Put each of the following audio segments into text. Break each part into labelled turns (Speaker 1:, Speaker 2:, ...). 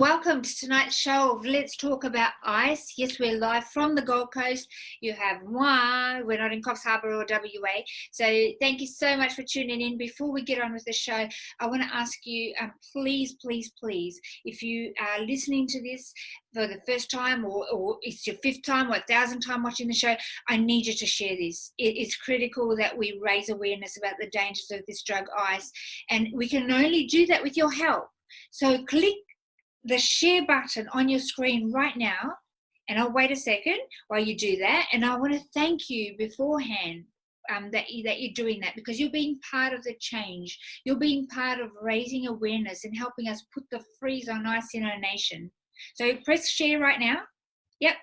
Speaker 1: Welcome to tonight's show of Let's Talk About Ice. Yes, we're live from the Gold Coast. You have one. We're not in Coffs Harbour or WA. So thank you so much for tuning in. Before we get on with the show, I want to ask you, please, if you are listening to this for the first time or it's your fifth time or 1,000th time watching the show, I need you to share this. It's critical that we raise awareness about the dangers of this drug, ice, and we can only do that with your help. So click the share button on your screen right now, and I'll wait a second while you do that. And I want to thank you beforehand that you're doing that, because you're being part of the change. You're being part of raising awareness and helping us put the freeze on ice in our nation. So press share right now. Yep.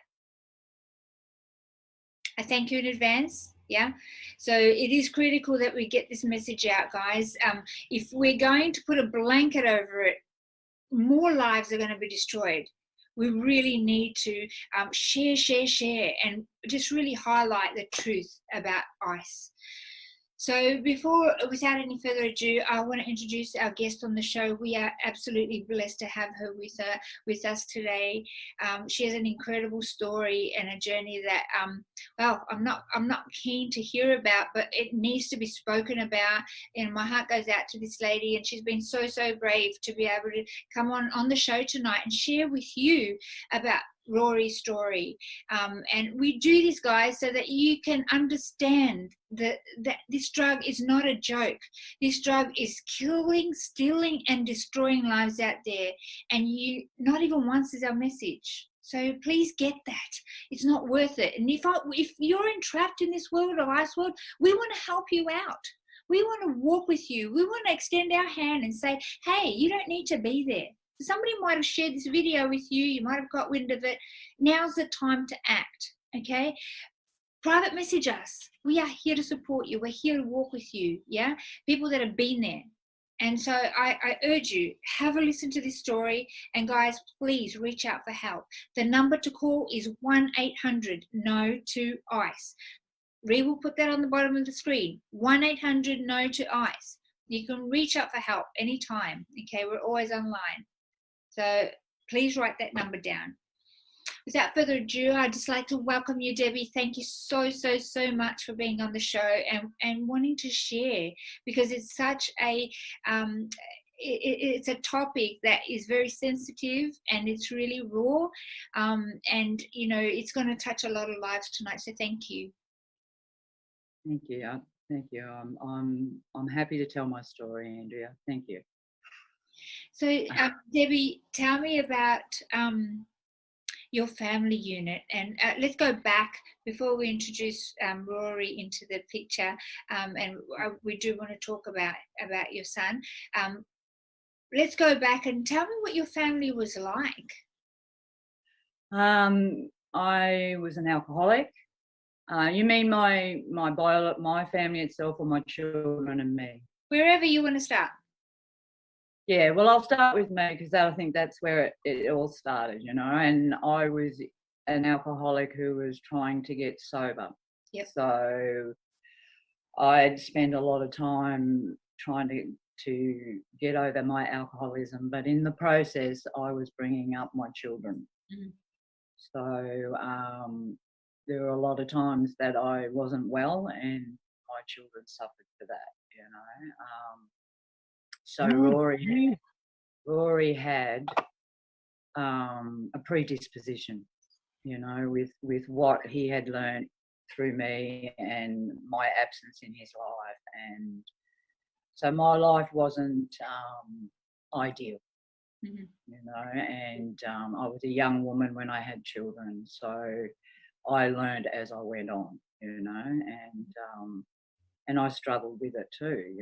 Speaker 1: I thank you in advance. Yeah, so it is critical that we get this message out, guys. If we're going to put a blanket over it, more lives are going to be destroyed. We really need to share, and just really highlight the truth about ice. So without any further ado, I want to introduce our guest on the show. We are absolutely blessed to have her with us today. She has an incredible story and a journey that, I'm not keen to hear about, but it needs to be spoken about. And my heart goes out to this lady, and she's been so brave to be able to come on the show tonight and share with you about Rory's story. And we do this, guys, so that you can understand that this drug is not a joke. This drug is killing, stealing, and destroying lives out there. And not even once is our message. So please get that. It's not worth it. And if you're entrapped in this world of ice world, we want to help you out. We want to walk with you. We want to extend our hand and say, hey, you don't need to be there. Somebody might have shared this video with you. You might have got wind of it. Now's the time to act, okay? Private message us. We are here to support you. We're here to walk with you, yeah? People that have been there. And so I urge you, have a listen to this story. And guys, please reach out for help. The number to call is 1-800-NO-TO-ICE. Ree will put that on the bottom of the screen. 1-800-NO-TO-ICE. You can reach out for help anytime, okay? We're always online. So please write that number down. Without further ado, I'd just like to welcome you, Debbie. Thank you so much for being on the show and wanting to share, because it's such a it's a topic that is very sensitive and it's really raw, and it's going to touch a lot of lives tonight. So thank you.
Speaker 2: Thank you. Thank you. I'm happy to tell my story, Andrea. Thank you.
Speaker 1: So, Debbie, tell me about your family unit, and let's go back before we introduce Rory into the picture, and we do want to talk about your son. Let's go back and tell me what your family was like.
Speaker 2: I was an alcoholic. You mean my family itself, or my children and me?
Speaker 1: Wherever you want to start.
Speaker 2: Yeah, well, I'll start with me, because I think that's where it all started, and I was an alcoholic who was trying to get sober.
Speaker 1: Yep.
Speaker 2: So I'd spend a lot of time trying to get over my alcoholism, but in the process, I was bringing up my children. Mm-hmm. So there were a lot of times that I wasn't well, and my children suffered for that, So Rory had a predisposition, with what he had learned through me and my absence in his life. And so my life wasn't ideal, and I was a young woman when I had children. So I learned as I went on, and I struggled with it too,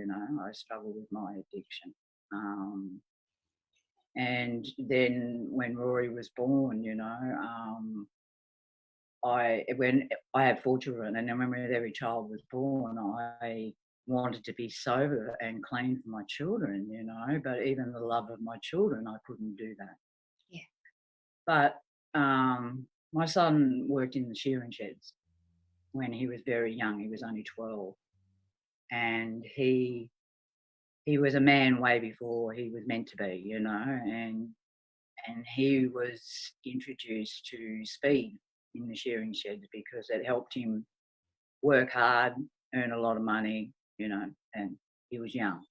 Speaker 2: I struggled with my addiction. And then when Rory was born, when I had 4 children, and then when every child was born, I wanted to be sober and clean for my children, but even the love of my children, I couldn't do that.
Speaker 1: Yeah.
Speaker 2: But my son worked in the shearing sheds when he was very young. He was only 12. And he was a man way before he was meant to be, and he was introduced to speed in the shearing sheds because it helped him work hard, earn a lot of money, you know, and he was young.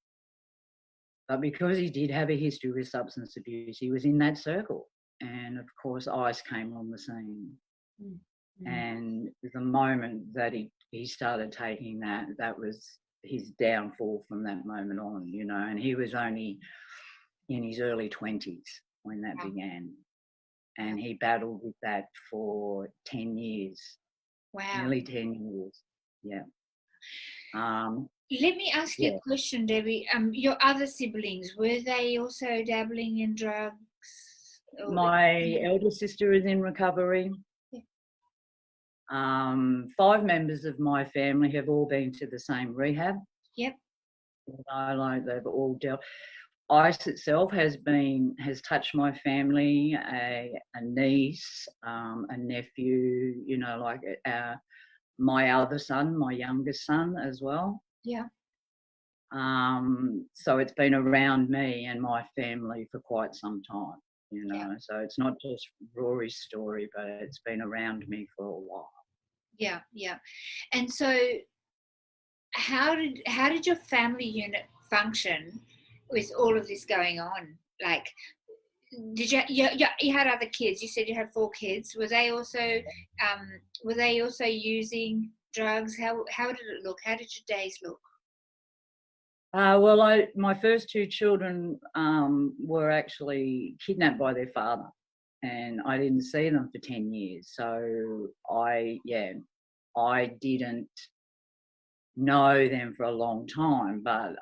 Speaker 2: But because he did have a history with substance abuse, he was in that circle. And of course, ICE came on the scene. Mm-hmm. And the moment that he started taking that, that was his downfall from that moment on, you know, and he was only in his early 20s when that began. And he battled with that for 10 years.
Speaker 1: Wow.
Speaker 2: Nearly 10 years, yeah.
Speaker 1: Let me ask you a question, Debbie. Your other siblings, were they also dabbling in drugs?
Speaker 2: My elder sister is in recovery. Yeah. 5 members of my family have all been to the same rehab.
Speaker 1: Yep.
Speaker 2: You know, like they've all dealt. ICE itself has touched my family, a niece, a nephew, you know, like my other son, my youngest son as well.
Speaker 1: Yeah.
Speaker 2: So it's been around me and my family for quite some time, you know. Yeah. So it's not just Rory's story, but it's been around me for a while.
Speaker 1: Yeah, yeah. And so how did your family unit function with all of this going on? Like, did you had other kids? You said you had 4 kids. Were they also using drugs? How did it look? How did your days look?
Speaker 2: Well, my first 2 children were actually kidnapped by their father, and I didn't see them for 10 years. So I didn't know them for a long time, but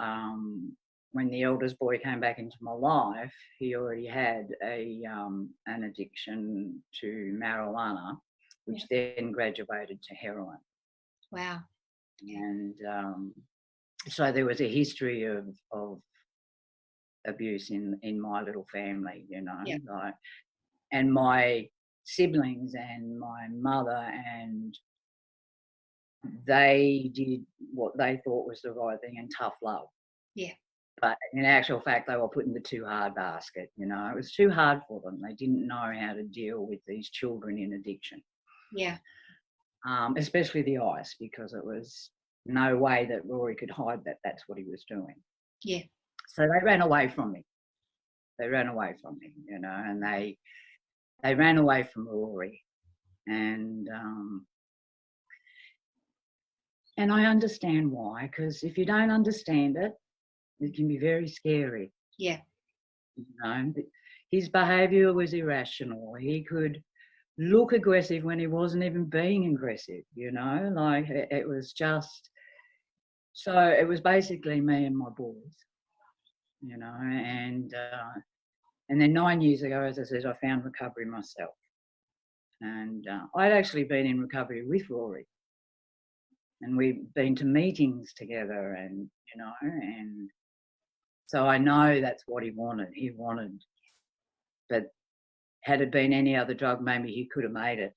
Speaker 2: when the eldest boy came back into my life, he already had an addiction to marijuana, which then graduated to heroin.
Speaker 1: Wow.
Speaker 2: And so there was a history of abuse in my little family, you know.
Speaker 1: Yeah.
Speaker 2: Like, and my siblings and my mother, and they did what they thought was the right thing and tough love.
Speaker 1: Yeah.
Speaker 2: But in actual fact, they were put in the too hard basket, you know. It was too hard for them. They didn't know how to deal with these children in addiction.
Speaker 1: Yeah.
Speaker 2: Especially the ICE, because it was no way that Rory could hide that that's what he was doing.
Speaker 1: Yeah.
Speaker 2: So they ran away from me. They ran away from me, you know, and they ran away from Rory. And I understand why, because if you don't understand it, it can be very scary.
Speaker 1: Yeah.
Speaker 2: You know, his behaviour was irrational. He could look aggressive when he wasn't even being aggressive, you know, like it was just, so it was basically me and my boys, you know, and then 9 years ago, as I said, I found recovery myself. And I'd actually been in recovery with Rory. And we've been to meetings together and, you know, and so I know that's what he wanted. He wanted, but had it been any other drug, maybe he could have made it,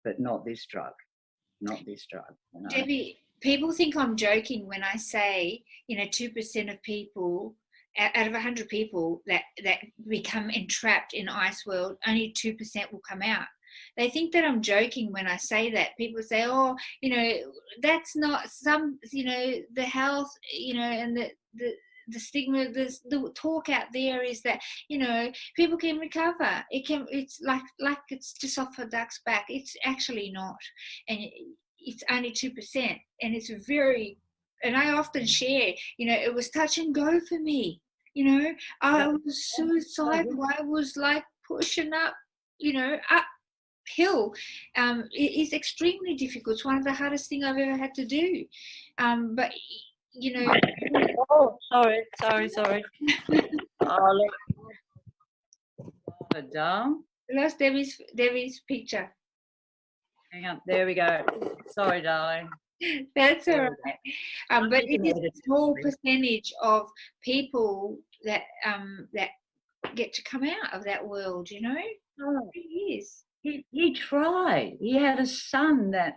Speaker 2: but not this drug, not this drug. You know?
Speaker 1: Debbie, people think I'm joking when I say, you know, 2% of people, out of 100 people that become entrapped in ICE world, only 2% will come out. They think that I'm joking when I say that. People say, oh, you know, that's not some, you know, the health, you know, and the stigma, the talk out there is that, you know, people can recover. It's like it's just off a duck's back. It's actually not. And it's only 2%. And it's very, and I often share, you know, it was touch and go for me. You know, I was suicidal. I was like pushing up, you know, uphill. It's extremely difficult. It's one of the hardest things I've ever had to do. But, you know.
Speaker 2: Oh, sorry. Oh, look.
Speaker 1: Lost Debbie's picture.
Speaker 2: Hang on, there we go. Sorry, darling.
Speaker 1: That's all right. But it is a small percentage of people that get to come out of that world, you know?
Speaker 2: Oh,
Speaker 1: it is.
Speaker 2: He tried. He had a son that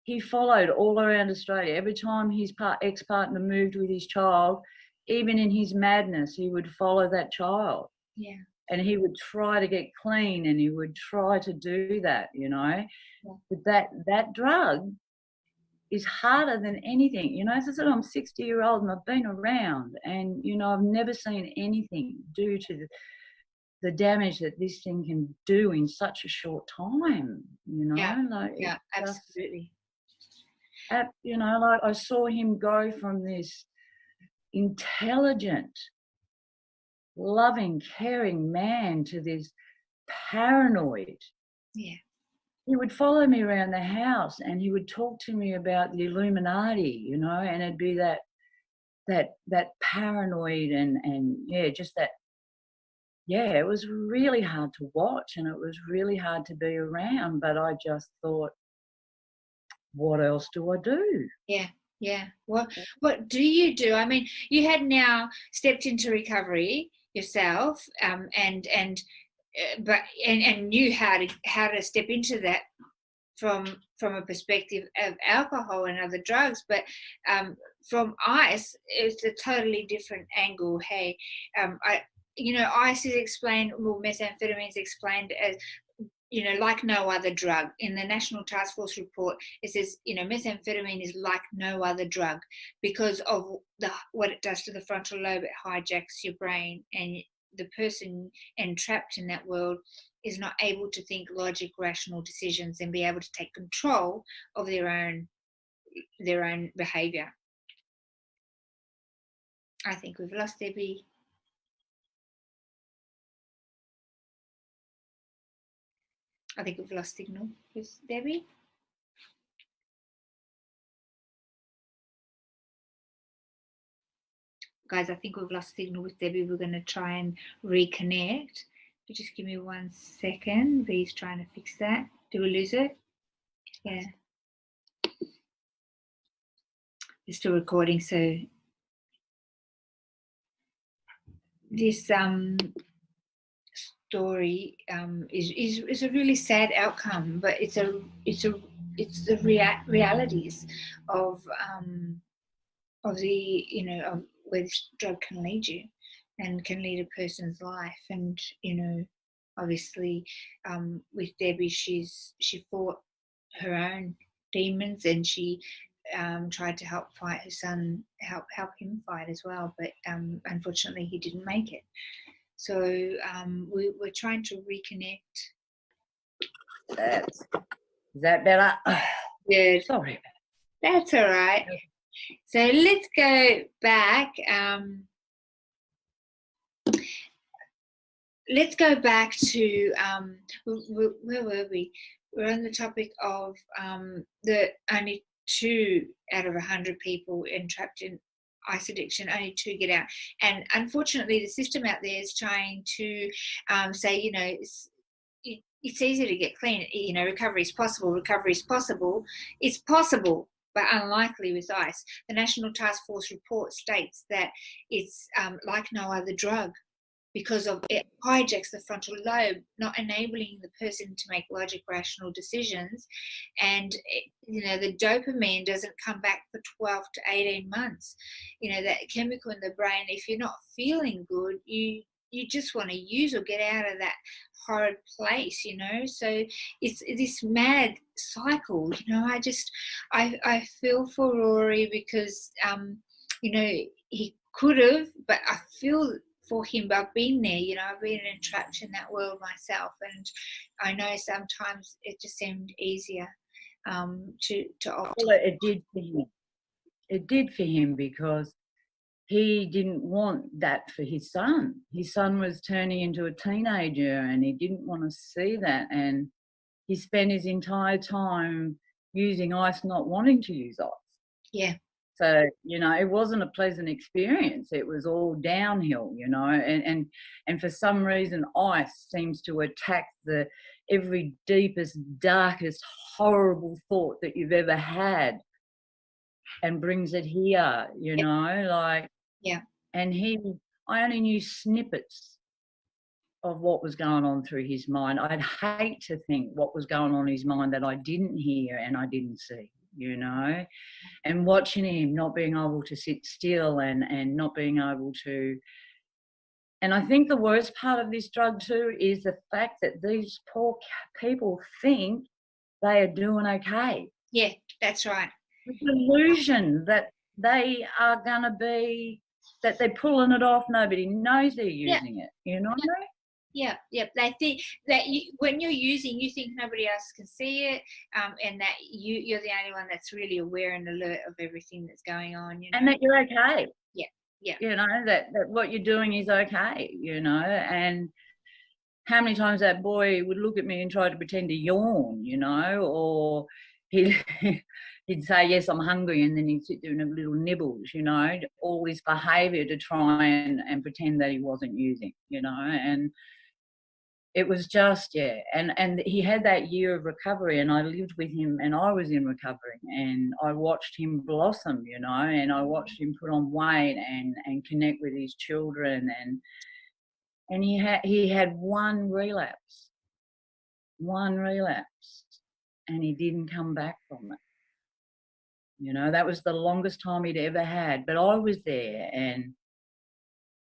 Speaker 2: he followed all around Australia. Every time his ex-partner moved with his child, even in his madness, he would follow that child.
Speaker 1: Yeah.
Speaker 2: and he would try to get clean, and he would try to do that, you know.
Speaker 1: Yeah.
Speaker 2: But that drug is harder than anything. You know, as I said, I'm 60-year-old and I've been around, and, you know, I've never seen anything due to the damage that this thing can do in such a short time, you know.
Speaker 1: Yeah,
Speaker 2: like
Speaker 1: yeah, absolutely.
Speaker 2: You know, like I saw him go from this intelligent, loving, caring man to this paranoid.
Speaker 1: Yeah.
Speaker 2: He would follow me around the house and he would talk to me about the Illuminati, you know, and it'd be that paranoid and yeah, just that. Yeah, it was really hard to watch and it was really hard to be around, but I just thought, what else do I do?
Speaker 1: Yeah, yeah. What do you do? I mean, you had now stepped into recovery yourself, and knew how to step into that from a perspective of alcohol and other drugs, but from ice, it's a totally different angle. Hey, ice is explained, well, methamphetamine is explained as, you know, like no other drug. In the National Task Force report, it says, you know, methamphetamine is like no other drug because of what it does to the frontal lobe. It hijacks your brain, and the person entrapped in that world is not able to think logic, rational decisions, and be able to take control of their own behavior. I think we've lost Debbie. I think we've lost signal with Debbie. Guys, I think we've lost signal with Debbie. We're going to try and reconnect. So just give me 1 second. V's trying to fix that. Did we lose it? Yeah. It's still recording, so this story is a really sad outcome, but it's the realities of the, you know, of where this drug can lead you and can lead a person's life. And, you know, obviously with Debbie, she fought her own demons, and she tried to help fight her son, help him fight as well, but unfortunately he didn't make it. So we're trying to reconnect.
Speaker 2: Is that better?
Speaker 1: Yeah,
Speaker 2: sorry,
Speaker 1: that's all right. So let's go back. Let's go back to where were we? We're on the topic of the only 2 out of 100 people entrapped in ice addiction, only 2 get out. And unfortunately, the system out there is trying to say, you know, it's easy to get clean. You know, recovery is possible. Recovery is possible. It's possible, but unlikely with ice. The National Task Force report states that it's like no other drug, because of it hijacks the frontal lobe, not enabling the person to make logic, rational decisions. And you know, the dopamine doesn't come back for 12 to 18 months. You know, that chemical in the brain, if you're not feeling good, you just want to use or get out of that horrid place, you know. So it's this mad cycle, you know. I feel for Rory because you know, he could have, but I feel for him. I've been there, you know, I've been entrapped in that world myself, and I know sometimes it just seemed easier to opt.
Speaker 2: Well, it did for him. It did for him because he didn't want that for his son. His son was turning into a teenager and he didn't want to see that, and he spent his entire time using ice, not wanting to use ice.
Speaker 1: Yeah.
Speaker 2: So, you know, it wasn't a pleasant experience. It was all downhill, you know, and for some reason ice seems to attack the every deepest, darkest, horrible thought that you've ever had and brings it here, you know, like.
Speaker 1: Yeah.
Speaker 2: And I only knew snippets of what was going on through his mind. I'd hate to think what was going on in his mind that I didn't hear and I didn't see, you know. And watching him not being able to sit still and not being able to And I think the worst part of this drug too is the fact that these poor people think they are doing okay.
Speaker 1: Yeah, that's right.
Speaker 2: The delusion that they are going to be, that they're pulling it off, nobody knows they're using it, you know?
Speaker 1: Yeah, they think that when you're using, you think nobody else can see it, and that you're the only one that's really aware and alert of everything that's going on, you know?
Speaker 2: And that you're okay.
Speaker 1: Yeah.
Speaker 2: You know, that what you're doing is okay, you know, and how many times that boy would look at me and try to pretend to yawn, you know, or he'd say, yes, I'm hungry, and then he'd sit there and have little nibbles, you know, all this behaviour to try and pretend that he wasn't using, you know, and it was just, yeah, and he had that year of recovery, and I lived with him, and I was in recovery, and I watched him blossom, you know, and I watched him put on weight and connect with his children, and he had one relapse, and he didn't come back from it. You know, that was the longest time he'd ever had, but I was there, and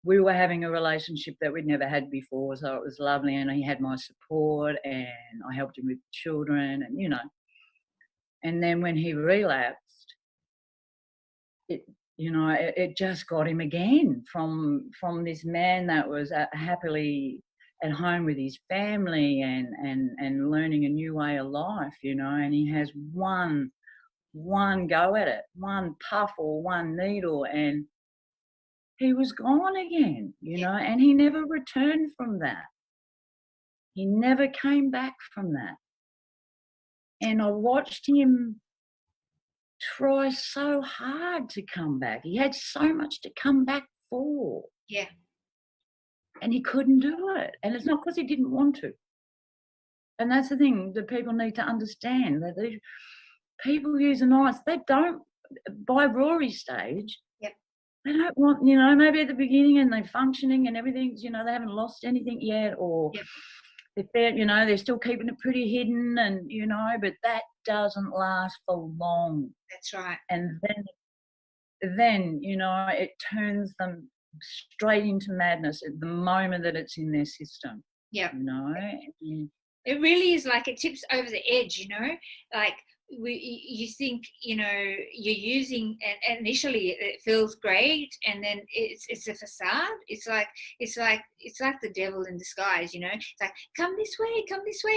Speaker 2: we were having a relationship that we'd never had before, so it was lovely, and he had my support, and I helped him with children, and, you know. And then when he relapsed, it just got him again from this man that was happily at home with his family and learning a new way of life, you know, and he has one go at it, one puff or one needle, and he was gone again, you know, and he never returned from that. He never came back from that. And I watched him try so hard to come back. He had so much to come back for.
Speaker 1: Yeah.
Speaker 2: And he couldn't do it. And it's not because he didn't want to. And that's the thing that people need to understand, that these people using ice, they don't, by Rory's stage, they don't want, you know, maybe at the beginning and they're functioning and everything's, you know, they haven't lost anything yet, or they're, you know, they're still keeping it pretty hidden, and, you know, but that doesn't last for long.
Speaker 1: That's right.
Speaker 2: And then, you know, it turns them straight into madness at the moment that it's in their system.
Speaker 1: Yeah.
Speaker 2: You know?
Speaker 1: It really is, like, it tips over the edge, you know, like, you think, you know, you're using, and initially it feels great, and then it's a facade. It's like the devil in disguise, you know. It's like, come this way,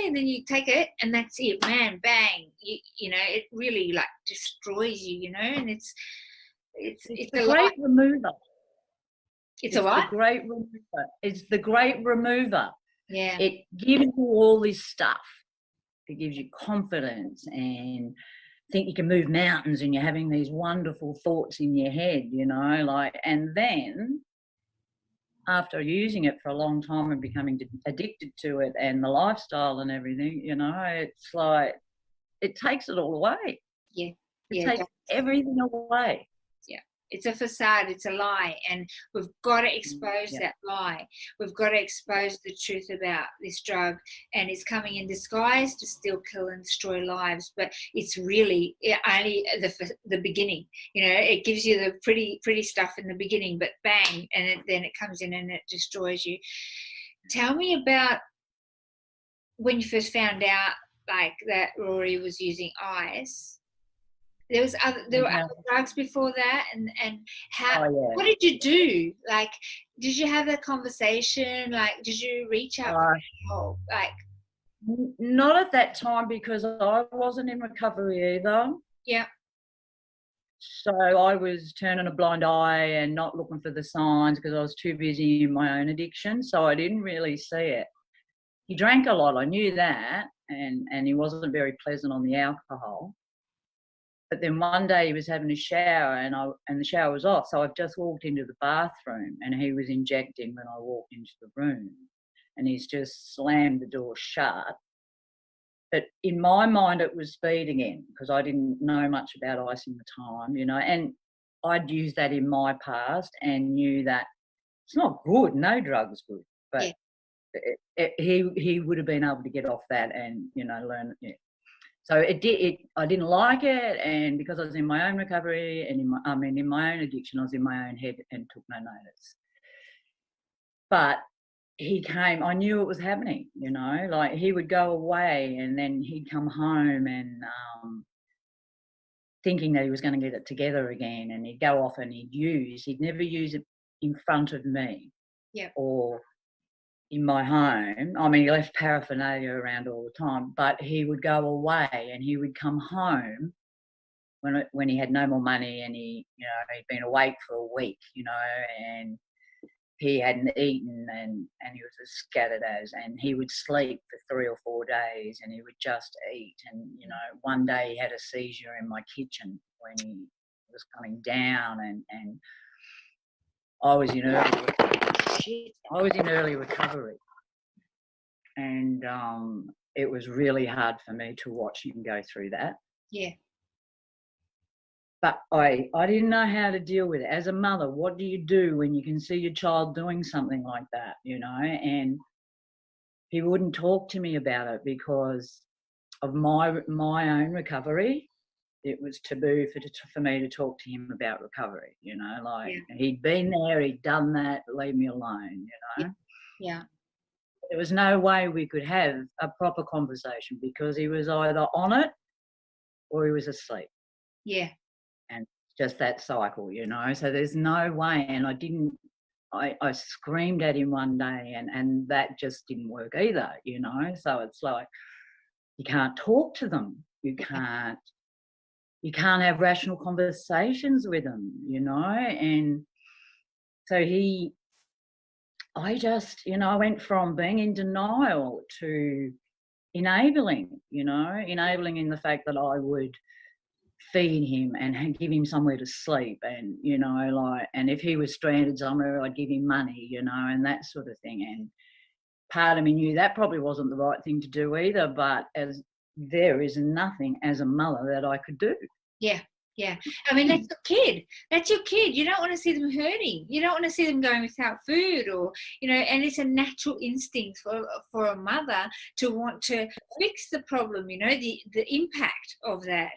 Speaker 1: and then you take it, and that's it, man, bang. You know, it really, like, destroys you, you know. And it's
Speaker 2: a great remover.
Speaker 1: It's a what?
Speaker 2: The great remover. It's the great remover.
Speaker 1: Yeah.
Speaker 2: It gives you all this stuff. It gives you confidence and think you can move mountains, and you're having these wonderful thoughts in your head, you know, like, and then after using it for a long time and becoming addicted to it and the lifestyle and everything, you know, it's like, it takes it all away.
Speaker 1: Yeah.
Speaker 2: It takes everything away.
Speaker 1: It's a facade, it's a lie, and we've got to expose that lie. We've got to expose the truth about this drug, and it's coming in disguise to steal, kill, and destroy lives. But it's really only the beginning. You know, it gives you the pretty stuff in the beginning, but bang, and then it comes in and it destroys you. Tell me about when you first found out, like, that Rory was using ice. There were other drugs before that, and how? What did you do? Like, did you have that conversation? Like, did you reach out for help? Like,
Speaker 2: not at that time, because I wasn't in recovery either.
Speaker 1: Yeah.
Speaker 2: So I was turning a blind eye and not looking for the signs because I was too busy in my own addiction. So I didn't really see it. He drank a lot, I knew that, and he wasn't very pleasant on the alcohol. But then one day he was having a shower, and the shower was off, so I've just walked into the bathroom, and he was injecting when I walked into the room, and he's just slammed the door shut. But in my mind it was speed again, because I didn't know much about ice in the time, you know, and I'd used that in my past and knew that it's not good, no drug's good, but he would have been able to get off that and, you know, learn. So I didn't like it, and because I was in my own recovery and in my own addiction, I was in my own head and took no notice. But he came, I knew it was happening, you know, like he would go away and then he'd come home and thinking that he was going to get it together again, and he'd go off and he'd never use it in front of me.
Speaker 1: Yeah.
Speaker 2: Or in my home. I mean, he left paraphernalia around all the time, but he would go away and he would come home when he had no more money, and he'd been awake for a week, and he hadn't eaten, and he was as scattered as, and he would sleep for 3 or 4 days, and he would just eat. And, one day he had a seizure in my kitchen when he was coming down, and I was in early recovery. And it was really hard for me to watch him go through that.
Speaker 1: Yeah.
Speaker 2: But I didn't know how to deal with it. As a mother, what do you do when you can see your child doing something like that, And he wouldn't talk to me about it because of my own recovery. It was taboo for me to talk to him about recovery, He'd been there, he'd done that, leave me alone,
Speaker 1: Yeah.
Speaker 2: There was no way we could have a proper conversation because he was either on it or he was asleep.
Speaker 1: Yeah.
Speaker 2: And just that cycle, So there's no way. And I screamed at him one day and that just didn't work either, So it's like you can't talk to them. You can't have rational conversations with them, And so I went from being in denial to enabling in the fact that I would feed him and give him somewhere to sleep, and and if he was stranded somewhere, I'd give him money, and that sort of thing. And part of me knew that probably wasn't the right thing to do either, but as there is nothing as a mother that I could do.
Speaker 1: Yeah. Yeah. I mean, that's your kid. You don't want to see them hurting. You don't want to see them going without food or, and it's a natural instinct for a mother to want to fix the problem, the impact of that,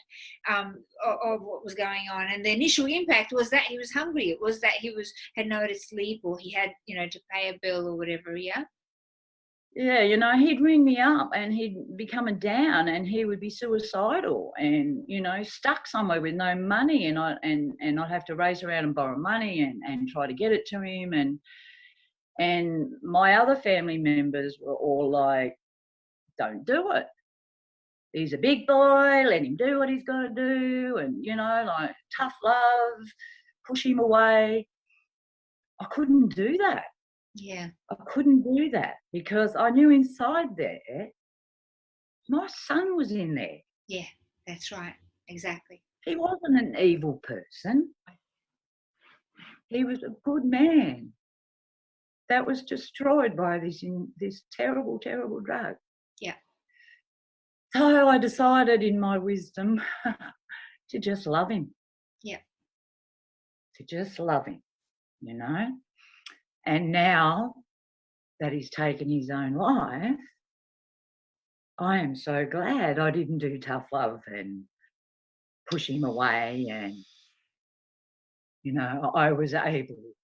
Speaker 1: of what was going on. And the initial impact was that he was hungry. It was that he had nowhere to sleep, or he had, to pay a bill or whatever. Yeah.
Speaker 2: Yeah, he'd ring me up and he'd be coming down and he would be suicidal and, stuck somewhere with no money, and I'd have to race around and borrow money and try to get it to him. And my other family members were all like, don't do it. He's a big boy, let him do what he's got to do, and, like tough love, push him away. I couldn't do that.
Speaker 1: Yeah.
Speaker 2: I couldn't do that because I knew inside there my son was in there.
Speaker 1: Yeah, that's right. Exactly.
Speaker 2: He wasn't an evil person. He was a good man that was destroyed by this terrible, terrible drug.
Speaker 1: Yeah.
Speaker 2: So I decided in my wisdom to just love him.
Speaker 1: Yeah.
Speaker 2: To just love him, And now that he's taken his own life, I am so glad I didn't do tough love and push him away, and, I was able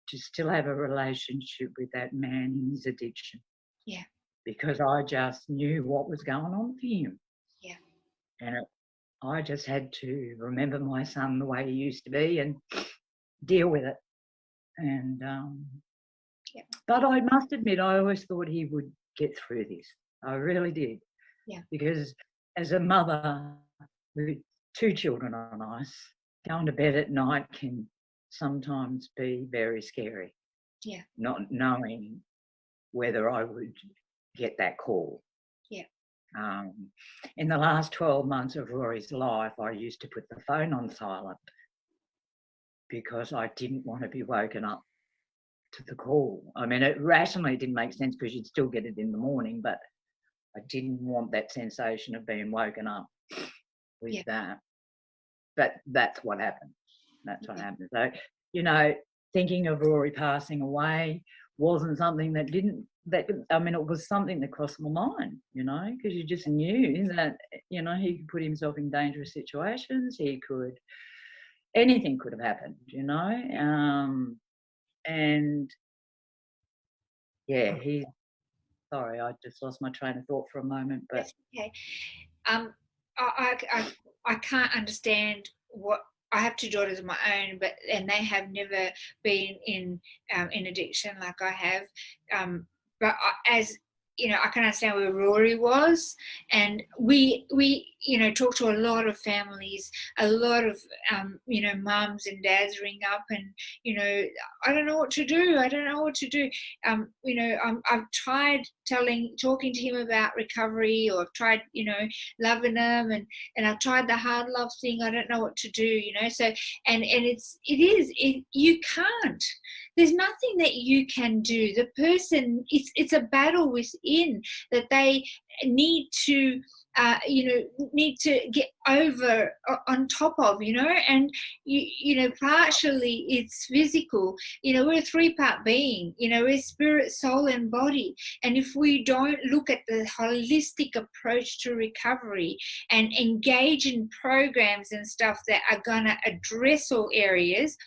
Speaker 2: to still have a relationship with that man in his addiction.
Speaker 1: Yeah.
Speaker 2: Because I just knew what was going on for him.
Speaker 1: Yeah.
Speaker 2: And I just had to remember my son the way he used to be and deal with it. And but I must admit, I always thought he would get through this. I really did.
Speaker 1: Yeah.
Speaker 2: Because as a mother with 2 children on ice, going to bed at night can sometimes be very scary.
Speaker 1: Yeah.
Speaker 2: Not knowing whether I would get that call.
Speaker 1: Yeah.
Speaker 2: In the last 12 months of Rory's life, I used to put the phone on silent because I didn't want to be woken up to the call. I mean, it rationally didn't make sense because you'd still get it in the morning, but I didn't want that sensation of being woken up with that. But that's what happened. That's what happened. So, thinking of Rory passing away wasn't something it was something that crossed my mind, because you just knew that, he could put himself in dangerous situations. Anything could have happened, And Yeah, sorry, I just lost my train of thought for a moment, but
Speaker 1: That's okay. Um, I can't understand what. I have two daughters of my own, and they have never been in addiction like I have. But as you know, I can understand where Rory was, and we talk to a lot of families, a lot of mums and dads ring up, and I don't know what to do. I don't know what to do. I've tried talking to him about recovery, or I've tried loving him, and I've tried the hard love thing. I don't know what to do. So you can't. There's nothing that you can do. The person, it's a battle within that they need to get over, on top of, and partially it's physical. We're a three-part being. We're spirit, soul, and body. And if we don't look at the holistic approach to recovery and engage in programs and stuff that are going to address all areas,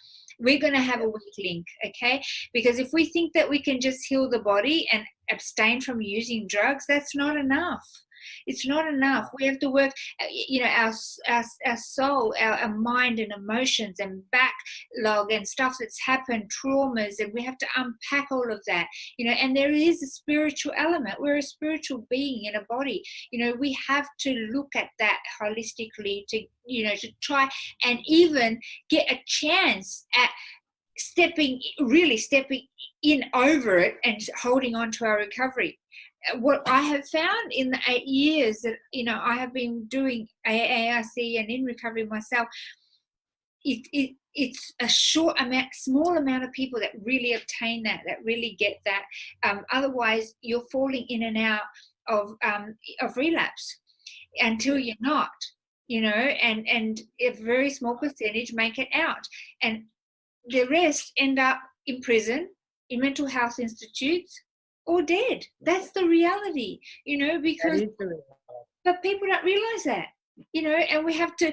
Speaker 1: we're going to have a weak link, okay? Because if we think that we can just heal the body and abstain from using drugs, that's not enough. It's not enough. We have to work, our soul, our mind and emotions and backlog and stuff that's happened, traumas, and we have to unpack all of that, and there is a spiritual element. We're a spiritual being in a body. We have to look at that holistically to try and even get a chance at stepping in over it and holding on to our recovery. What I have found in the 8 years that I have been doing AARC and in recovery myself, it's a small amount of people that really obtain that really get that. Otherwise, you're falling in and out of relapse until you're not, and a very small percentage make it out, and the rest end up in prison, in mental health institutes, or dead. That's the reality, because but people don't realize that, and we have to,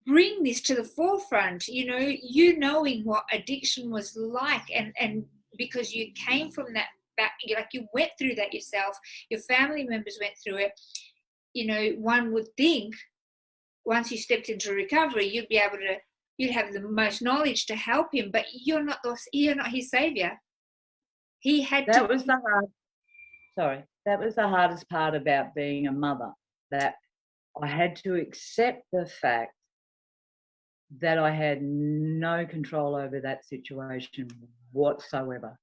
Speaker 1: bring this to the forefront, knowing what addiction was like, and because you came from that back, like you went through that yourself, your family members went through it, one would think once you stepped into recovery, you'd have the most knowledge to help him, but you're not his savior. He had
Speaker 2: that was the hardest part about being a mother, that I had to accept the fact that I had no control over that situation whatsoever.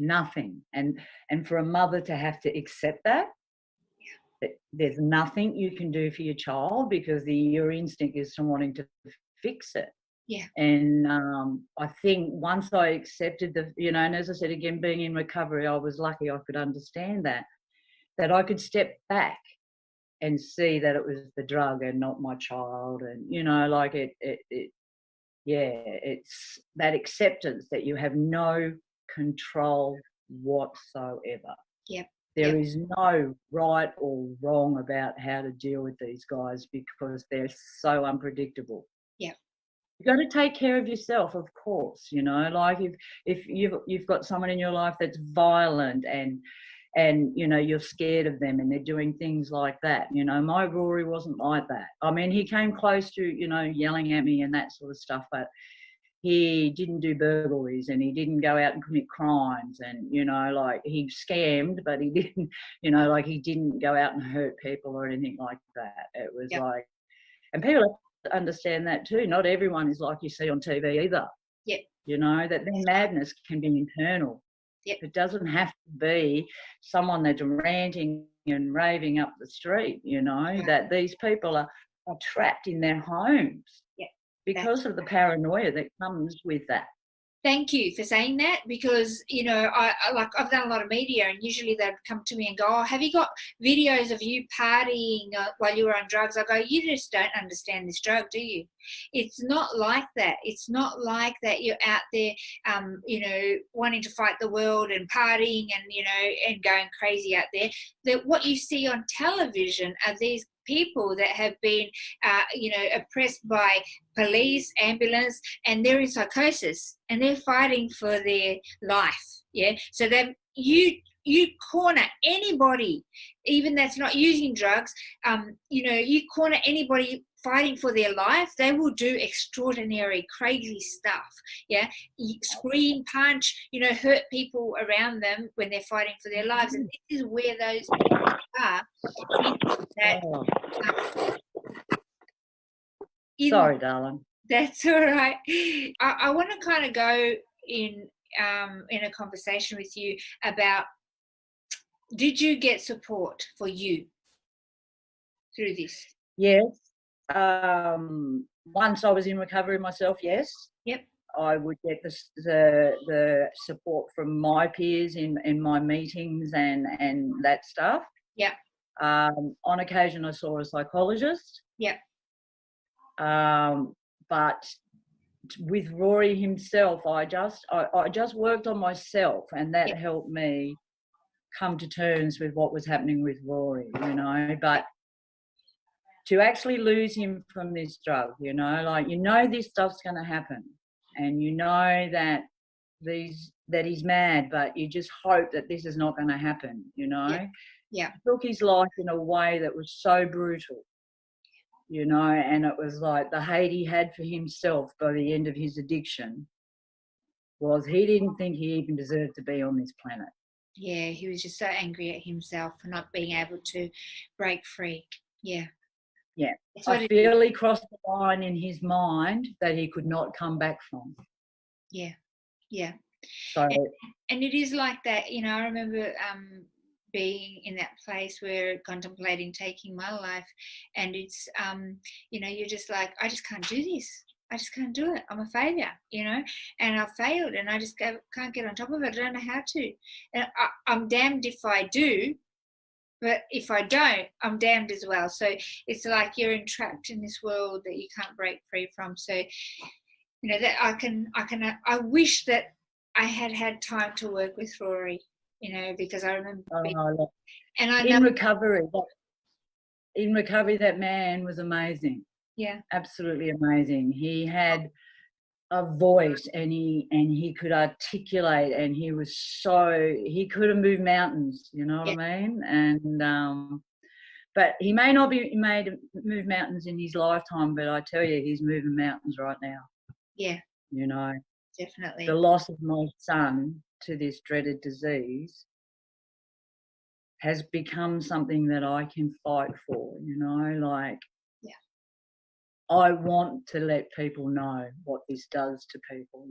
Speaker 2: Nothing. And for a mother to have to accept that there's nothing you can do for your child, because your instinct is to wanting to fix it.
Speaker 1: Yeah.
Speaker 2: And I think once I accepted and as I said again, being in recovery, I was lucky I could understand that I could step back and see that it was the drug and not my child. And, it's that acceptance that you have no control whatsoever.
Speaker 1: Yep.
Speaker 2: There is no right or wrong about how to deal with these guys, because they're so unpredictable.
Speaker 1: Yeah.
Speaker 2: You've got to take care of yourself, of course, like if you've got someone in your life that's violent and you're scared of them and they're doing things like that. My Rory wasn't like that. I mean, he came close to, yelling at me and that sort of stuff, but he didn't do burglaries and he didn't go out and commit crimes, and, he scammed, but he didn't, he didn't go out and hurt people or anything like that. It was and people have to understand that too. Not everyone is like you see on TV either.
Speaker 1: Yep.
Speaker 2: That their madness can be internal.
Speaker 1: Yep.
Speaker 2: It doesn't have to be someone that's ranting and raving up the street, that these people are trapped in their homes because of the paranoia that comes with that.
Speaker 1: Thank you for saying that, because I've done a lot of media, and usually they'd come to me and go, "Oh, have you got videos of you partying while you were on drugs?" I go, "You just don't understand this drug, do you? It's not like that. It's not like that you're out there wanting to fight the world and partying and and going crazy out there. That what you see on television are these people that have been, oppressed by police, ambulance, and they're in psychosis and they're fighting for their life. Yeah. So you corner anybody, even that's not using drugs. You corner anybody fighting for their life, they will do extraordinary, crazy stuff. Yeah, scream, punch, hurt people around them when they're fighting for their lives. And this is where those people are.
Speaker 2: Sorry, darling.
Speaker 1: That's all right. I want to kind of go in a conversation with you about, did you get support for you through this?
Speaker 2: Yes. Once I was in recovery myself, yes.
Speaker 1: Yep.
Speaker 2: I would get the support from my peers in my meetings and that stuff.
Speaker 1: Yeah.
Speaker 2: On occasion, I saw a psychologist.
Speaker 1: Yeah.
Speaker 2: But with Rory himself, I just worked on myself, and that helped me come to terms with what was happening with Rory. But to actually lose him from this drug, this stuff's going to happen, and that he's mad, but you just hope that this is not going to happen.
Speaker 1: Yeah.
Speaker 2: He took his life in a way that was so brutal, and it was like the hate he had for himself by the end of his addiction was he didn't think he even deserved to be on this planet.
Speaker 1: Yeah, he was just so angry at himself for not being able to break free. Yeah.
Speaker 2: Yeah, I feel he crossed the line in his mind that he could not come back from.
Speaker 1: Yeah, yeah.
Speaker 2: So,
Speaker 1: and it is like that, I remember being in that place where contemplating taking my life, and it's, you're just like, I just can't do this. I just can't do it. I'm a failure, and I failed, and I just can't get on top of it. I don't know how to. And I'm damned if I do. But if I don't, I'm damned as well. So it's like you're entrapped in this world that you can't break free from. So, that I wish that I had time to work with Rory, because I remember and I know
Speaker 2: in recovery, that man was amazing.
Speaker 1: Yeah.
Speaker 2: Absolutely amazing. He had a voice, and he could articulate, and he could have moved mountains, what I mean? And but he may not be move mountains in his lifetime, but I tell you, he's moving mountains right now.
Speaker 1: Yeah. Definitely.
Speaker 2: The loss of my son to this dreaded disease has become something that I can fight for, I want to let people know what this does to people,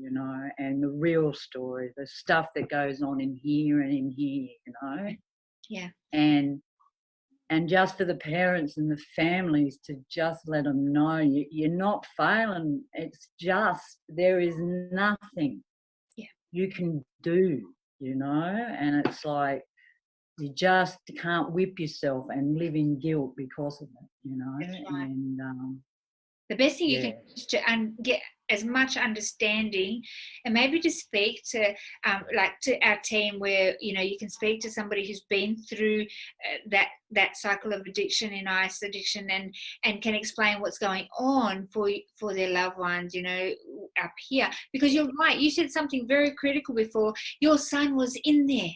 Speaker 2: and the real story, the stuff that goes on in here and in here,
Speaker 1: Yeah.
Speaker 2: And just for the parents and the families to just let them know you're not failing. It's just there is nothing you can do, and it's like you just can't whip yourself and live in guilt because of it,
Speaker 1: That's right.
Speaker 2: And
Speaker 1: the best thing you can do is to get as much understanding, and maybe to speak to to our team where you can speak to somebody who's been through that cycle of addiction in ice addiction, and can explain what's going on for their loved ones up here. Because you're right, you said something very critical before. Your son was in there.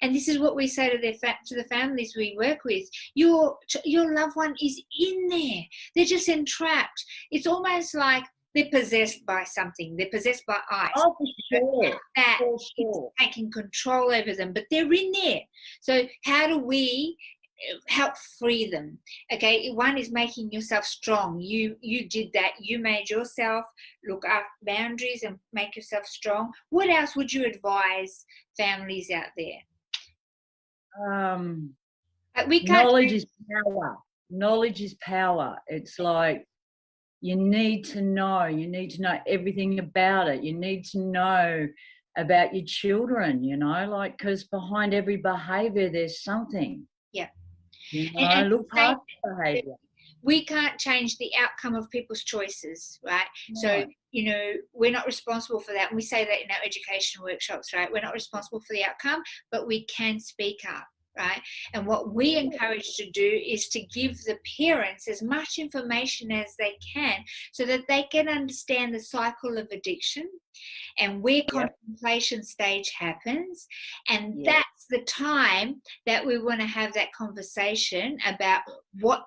Speaker 1: And this is what we say to the families we work with. Your loved one is in there. They're just entrapped. It's almost like they're possessed by something. They're possessed by ice.
Speaker 2: Oh, for sure.
Speaker 1: For sure. Taking control over them, but they're in there. So how do we help free them? Okay, one is making yourself strong. You did that. You made yourself look up boundaries and make yourself strong. What else would you advise families out there?
Speaker 2: Knowledge is power. Knowledge is power. It's like you need to know everything about it. You need to know about your children, because behind every behaviour there's something.
Speaker 1: Yeah.
Speaker 2: And look past behaviour.
Speaker 1: We can't change the outcome of people's choices, right? No. So, we're not responsible for that. And we say that in our education workshops, right? We're not responsible for the outcome, but we can speak up. right? And what we encourage to do is to give the parents as much information as they can so that they can understand the cycle of addiction and where contemplation stage happens. And that's the time that we want to have that conversation about what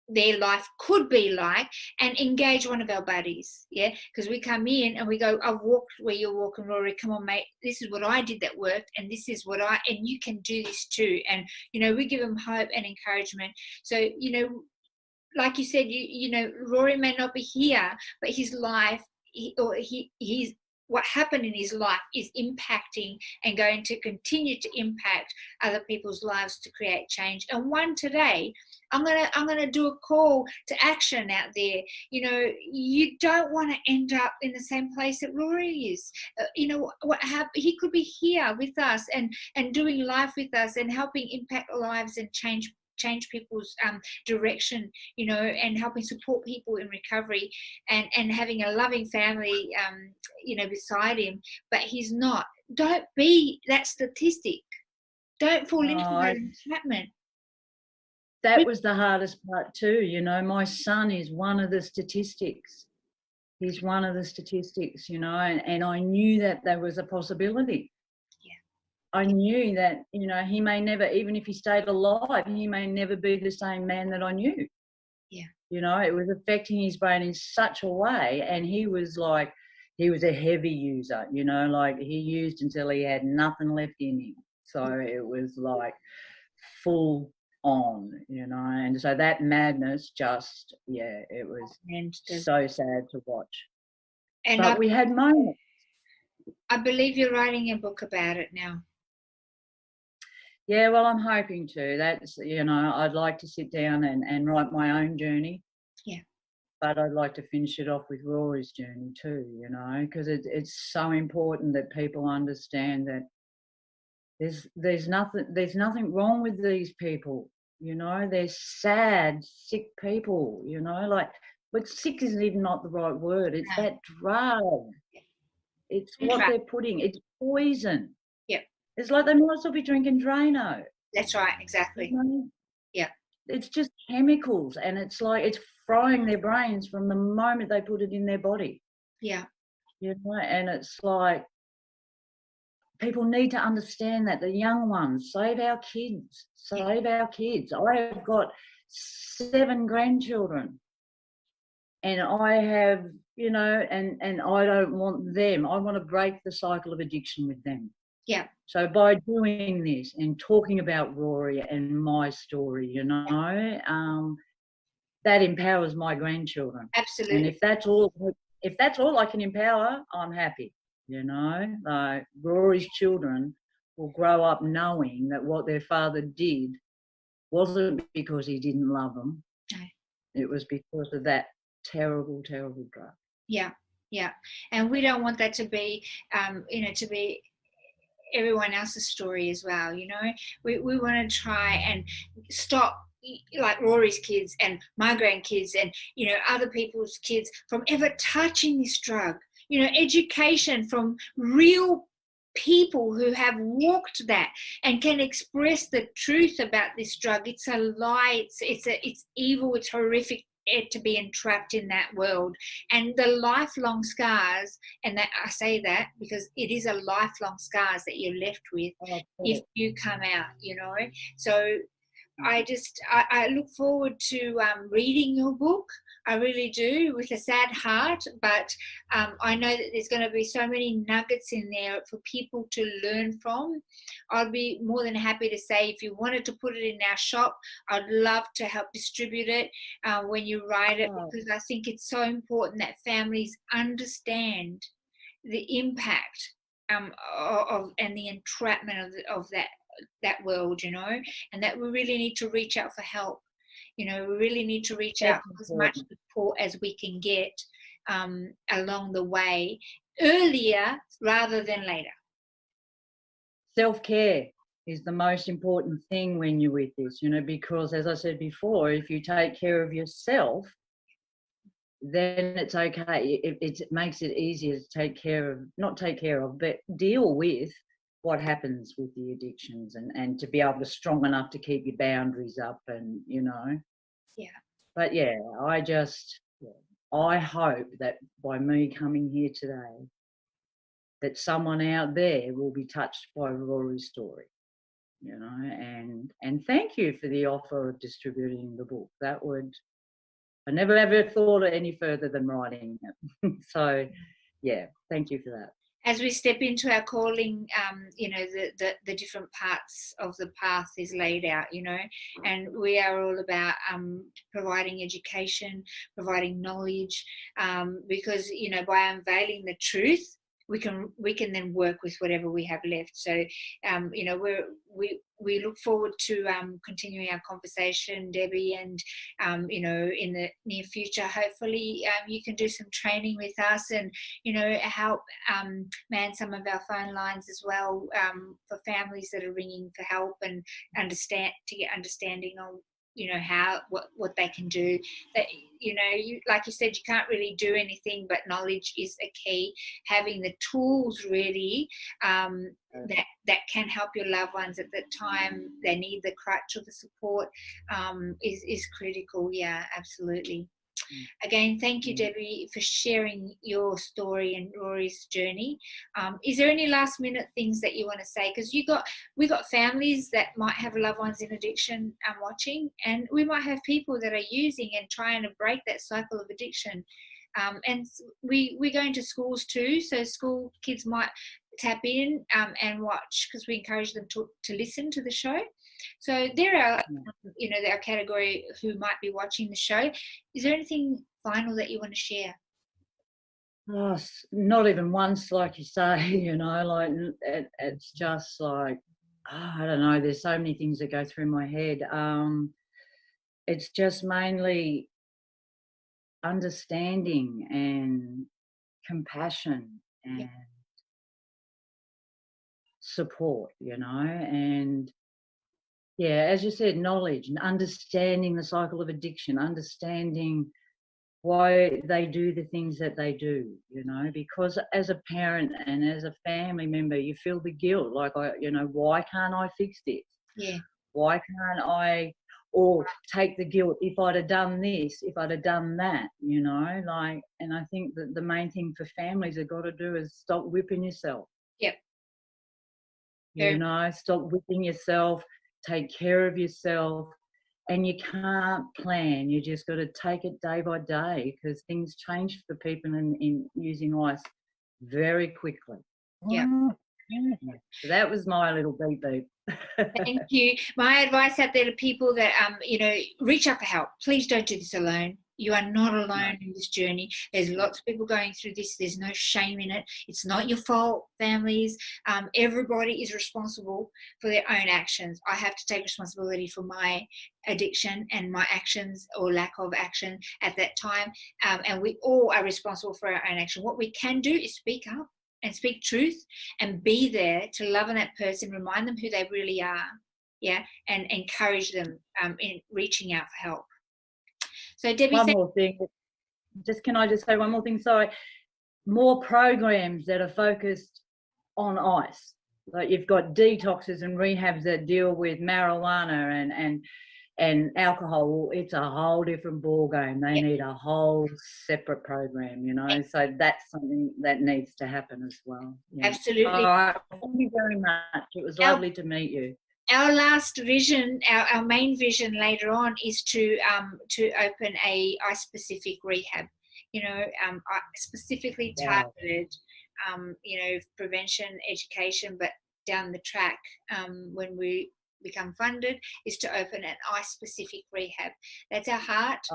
Speaker 1: their life could be like, and engage one of our buddies, because we come in and we go, I've walked where you're walking, Rory, come on mate, this is what I did that worked, and this is what and you can do this too. And we give them hope and encouragement. So like you said, Rory may not be here, but his life, he's what happened in his life is impacting and going to continue to impact other people's lives to create change. And one today, I'm gonna do a call to action out there. You don't want to end up in the same place that Rory is. What happened? He could be here with us and doing life with us and helping impact lives and change people's direction, and helping support people in recovery and having a loving family, beside him. But he's not. Don't be that statistic. Don't fall into that entrapment.
Speaker 2: That was the hardest part too. My son is one of the statistics. He's one of the statistics, and I knew that there was a possibility. I knew that, he may never, even if he stayed alive, he may never be the same man that I knew.
Speaker 1: Yeah.
Speaker 2: It was affecting his brain in such a way. And he was a heavy user, he used until he had nothing left in him. So it was like full on, and so that madness just, it was so sad to watch. But we had moments.
Speaker 1: I believe you're writing a book about it now.
Speaker 2: Yeah, well, I'm hoping to. That's, I'd like to sit down and write my own journey.
Speaker 1: Yeah.
Speaker 2: But I'd like to finish it off with Rory's journey too, because it's so important that people understand that there's nothing wrong with these people. They're sad, sick people, but sick isn't even not the right word. It's that drug. It's what they're putting. It's poison.
Speaker 1: Yeah.
Speaker 2: It's like they might as well be drinking Drano.
Speaker 1: That's right, exactly. Yeah.
Speaker 2: It's just chemicals, and it's like it's frying their brains from the moment they put it in their body.
Speaker 1: Yeah.
Speaker 2: And it's like people need to understand that the young ones, save our kids. I have got 7 grandchildren, and I have, and I don't want them. I want to break the cycle of addiction with them.
Speaker 1: Yeah.
Speaker 2: So by doing this and talking about Rory and my story, that empowers my grandchildren.
Speaker 1: Absolutely.
Speaker 2: And if that's all I can empower, I'm happy. Like Rory's children will grow up knowing that what their father did wasn't because he didn't love them.
Speaker 1: No.
Speaker 2: It was because of that terrible, terrible drug.
Speaker 1: Yeah, yeah. And we don't want that to be, to be everyone else's story as well. We want to try and stop, like Rory's kids and my grandkids and other people's kids from ever touching this drug. Education from real people who have walked that and can express the truth about this drug. It's a lie. It's evil. It's horrific to be entrapped in that world, and the lifelong scars. And that I say that because it is a lifelong scars that you're left with if you come out. So I look forward to reading your book. I really do, with a sad heart, but I know that there's going to be so many nuggets in there for people to learn from. I'd be more than happy to say, if you wanted to put it in our shop, I'd love to help distribute it when you write it, because I think it's so important that families understand the impact of and the entrapment of that world, and that we really need to reach out for help. We really need to reach out for as much support as we can get along the way, earlier rather than later.
Speaker 2: Self-care is the most important thing when you're with this, because as I said before, if you take care of yourself, then it's okay. It makes it easier to but deal with what happens with the addictions, and to be able to strong enough to keep your boundaries up, and
Speaker 1: Yeah.
Speaker 2: But yeah, I hope that by me coming here today, that someone out there will be touched by Rory's story, and thank you for the offer of distributing the book. I never ever thought of any further than writing it. So yeah, thank you for that.
Speaker 1: As we step into our calling, the different parts of the path is laid out, and we are all about providing education, providing knowledge, because, by unveiling the truth, we can then work with whatever we have left. So, we look forward to continuing our conversation, Debbie, and in the near future, hopefully you can do some training with us and help man some of our phone lines as well, for families that are ringing for help and get understanding on how what they can do. That like you said, you can't really do anything, but knowledge is a key. Having the tools ready that can help your loved ones at the time they need the crutch or the support is critical. Yeah, absolutely. Again, thank you, Debbie, for sharing your story and Rory's journey. Is there any last minute things that you want to say? Because we got families that might have loved ones in addiction watching, and we might have people that are using and trying to break that cycle of addiction. And we're going to schools too, so school kids might tap in and watch, because we encourage them to listen to the show. So there are, our category who might be watching the show. Is there anything final that you want to share?
Speaker 2: Oh, not even once, like you say, like it's just like, I don't know, there's so many things that go through my head. It's just mainly understanding and compassion and support, and yeah, as you said, knowledge and understanding the cycle of addiction, understanding why they do the things that they do, because as a parent and as a family member, you feel the guilt, like, why can't I fix this?
Speaker 1: Yeah.
Speaker 2: Why can't I, or take the guilt, if I'd have done this, if I'd have done that, and I think that the main thing for families have got to do is stop whipping yourself.
Speaker 1: Yep.
Speaker 2: Stop whipping yourself, take care of yourself. And you can't plan, you just got to take it day by day, because things change for people in using ice very quickly.
Speaker 1: Yeah.
Speaker 2: So that was my little beep beep.
Speaker 1: Thank you. My advice out there to people that reach out for help. Please don't do this alone. You are not alone in this journey. There's lots of people going through this. There's no shame in it. It's not your fault, families. Everybody is responsible for their own actions. I have to take responsibility for my addiction and my actions or lack of action at that time. And we all are responsible for our own action. What we can do is speak up and speak truth and be there to love on that person, remind them who they really are, and encourage them in reaching out for help. So Debbie,
Speaker 2: one more thing. Can I just say one more thing? Sorry. More programs that are focused on ice. Like, you've got detoxes and rehabs that deal with marijuana and alcohol. It's a whole different ball game. They need a whole separate program, So that's something that needs to happen as well. Yeah.
Speaker 1: Absolutely.
Speaker 2: All right. Thank you very much. It was lovely to meet you.
Speaker 1: Our last vision, our main vision later on, is to open a ice-specific rehab, specifically targeted, prevention, education, but down the track, when we become funded, is to open an ice-specific rehab. That's our heart.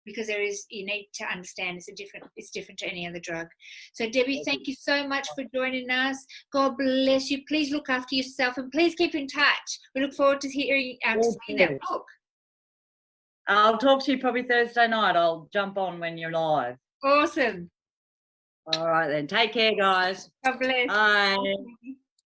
Speaker 1: Because you need to understand it's different to any other drug. So Debbie, thank you so much for joining us. God bless you. Please look after yourself and please keep in touch. We look forward to seeing that book.
Speaker 2: I'll talk to you probably Thursday night. I'll jump on when you're live.
Speaker 1: Awesome.
Speaker 2: All right then. Take care, guys.
Speaker 1: God bless.
Speaker 2: Bye.